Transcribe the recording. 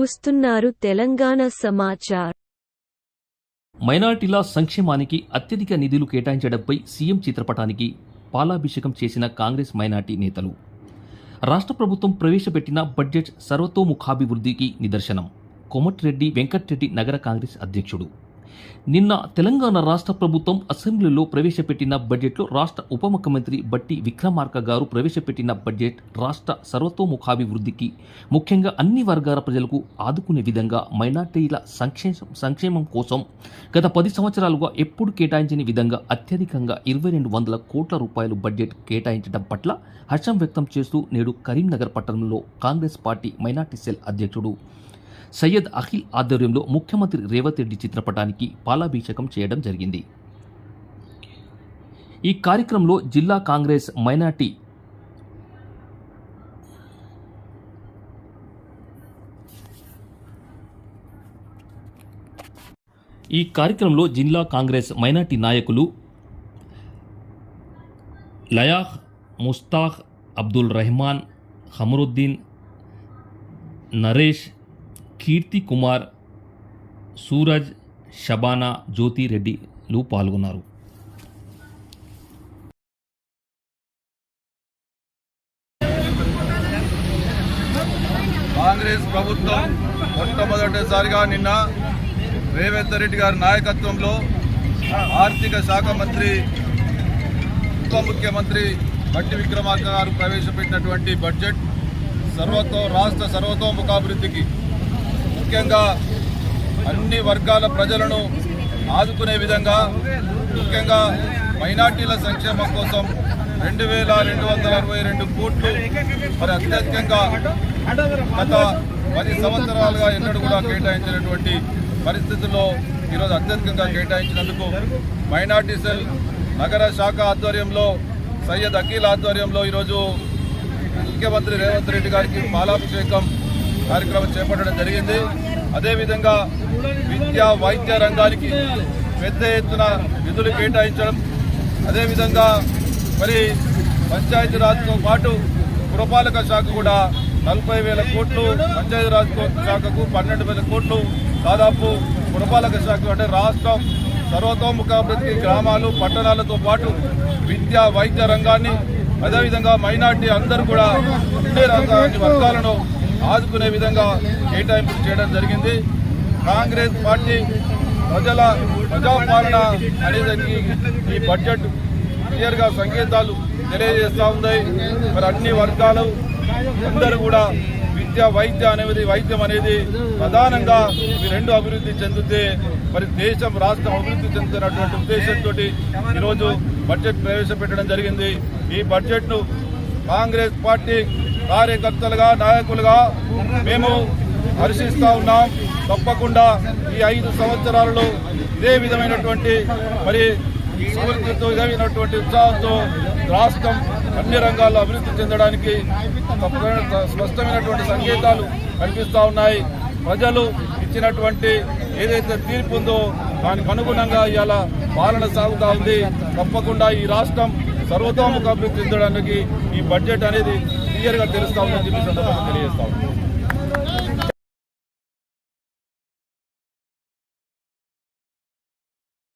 చూస్తున్నారు తెలంగాణ సమాచార్. మైనారిటీల సంక్షేమానికి అత్యధిక నిధులు కేటాయించడంపై సీఎం చిత్రపటానికి పాలాభిషేకం చేసిన కాంగ్రెస్ మైనారిటీ నేతలు. రాష్ట్ర ప్రభుత్వం ప్రవేశపెట్టిన బడ్జెట్ సర్వతోముఖాభివృద్ధికి నిదర్శనం. కోమటిరెడ్డి వెంకటరెడ్డి నగర కాంగ్రెస్ అధ్యక్షుడు. నిన్న తెలంగాణ రాష్ట్ర ప్రభుత్వం అసెంబ్లీలో ప్రవేశపెట్టిన బడ్జెట్లో రాష్ట్ర ఉప ముఖ్యమంత్రి బట్టి విక్రమార్క గారు ప్రవేశపెట్టిన బడ్జెట్ రాష్ట్ర సర్వతోముఖాభివృద్ధికి, ముఖ్యంగా అన్ని వర్గాల ప్రజలకు ఆదుకునే విధంగా మైనార్టీల సంక్షేమం కోసం గత 10 సంవత్సరాలుగా ఎప్పుడు కేటాయించని విధంగా అత్యధికంగా 2200 కోట్ల రూపాయలు బడ్జెట్ కేటాయించడం పట్ల హర్షం వ్యక్తం చేస్తూ నేడు కరీంనగర్ పట్టణంలో కాంగ్రెస్ పార్టీ మైనార్టీ సెల్ అధ్యక్షుడు సయ్యద్ అఖిల్ ఆధ్వర్యంలో ముఖ్యమంత్రి రేవంత్ రెడ్డి చిత్రపటానికి పాలాభిషేకం చేయడం జరిగింది. ఈ కార్యక్రమంలో జిల్లా కాంగ్రెస్ మైనార్టీ నాయకులు లయాహ్, ముస్తాక్, అబ్దుల్ రెహమాన్, హమరుద్దీన్, నరేష్, కీర్తి కుమార్, సూరజ్, షబానా, జ్యోతి రెడ్డిలు పాల్గొన్నారు. కాంగ్రెస్ ప్రభుత్వం మొట్టమొదటిసారిగా నిన్న రేవంత్ రెడ్డి గారి నాయకత్వంలో ఆర్థిక శాఖ మంత్రి, ఉప ముఖ్యమంత్రి బట్టి విక్రమార్క గారు ప్రవేశపెట్టినటువంటి బడ్జెట్ రాష్ట్ర సర్వతోముఖాభివృద్ధికి, ముఖ్యంగా అన్ని వర్గాల ప్రజలను ఆదుకునే విధంగా, ముఖ్యంగా మైనార్టీల సంక్షేమం కోసం 2262 కోట్లు మరి అత్యధికంగా గత 10 సంవత్సరాలుగా ఎన్నడూ కూడా కేటాయించినటువంటి పరిస్థితుల్లో ఈరోజు అత్యధికంగా కేటాయించినందుకు మైనార్టీ సెల్ నగర శాఖ ఆధ్వర్యంలో సయ్యద్ అఖిల్ ఆధ్వర్యంలో ఈరోజు ముఖ్యమంత్రి రేవంత్ రెడ్డి గారికి పాలాభిషేకం కార్యక్రమం చేపట్టడం జరిగింది. అదేవిధంగా విద్యా వైద్య రంగానికి పెద్ద ఎత్తున నిధులు కేటాయించడం, అదేవిధంగా మరి పంచాయతీరాజ్తో పాటు పురపాలక శాఖ కూడా 40,000 కోట్లు, పంచాయతీరాజ్ శాఖకు 12,000 కోట్లు, దాదాపు పురపాలక శాఖ అంటే రాష్ట్రం సర్వతోముఖాభివృద్ధి గ్రామాలు పట్టణాలతో పాటు విద్యా వైద్య రంగాన్ని, అదేవిధంగా మైనార్టీ అందరూ కూడా అన్ని వర్గాలను ఆదుకునే విధంగా కేటాయింపులు చేయడం జరిగింది. కాంగ్రెస్ పార్టీ ప్రజాపాలన అనేది ఈ బడ్జెట్ క్లియర్గా సంకేతాలు తెలియజేస్తూ ఉన్నాయి. మరి అన్ని వర్గాలు అందరూ కూడా వైద్యం అనేది ప్రధానంగా ఈ రెండు అభివృద్ధి చెందితే మరి దేశం, రాష్ట్రం అభివృద్ధి చెందుతున్నటువంటి ఉద్దేశంతో ఈరోజు బడ్జెట్ ప్రవేశపెట్టడం జరిగింది. ఈ బడ్జెట్ను కాంగ్రెస్ పార్టీ కార్యకర్తలుగా, నాయకులుగా మేము హర్షిస్తూ ఉన్నాం. తప్పకుండా ఈ 5 సంవత్సరాలలో ఇదే విధమైనటువంటి మరి స్ఫూర్తితో, ఇదే విధమైనటువంటి ఉత్సాహంతో రాష్ట్రం అన్ని రంగాల్లో అభివృద్ధి చెందడానికి స్పష్టమైనటువంటి సంకేతాలు కనిపిస్తూ ఉన్నాయి. ప్రజలు ఇచ్చినటువంటి ఏదైతే తీర్పు ఉందో దానికి అనుగుణంగా ఇవాళ పాలన సాగుతూ ఉంది. తప్పకుండా ఈ రాష్ట్రం సర్వతోముఖ అభివృద్ధి చెందడానికి ఈ బడ్జెట్ అనేది క్లియర్గా తెలుస్తూ ఉందని చెప్పి తెలియజేస్తా ఉన్నాం.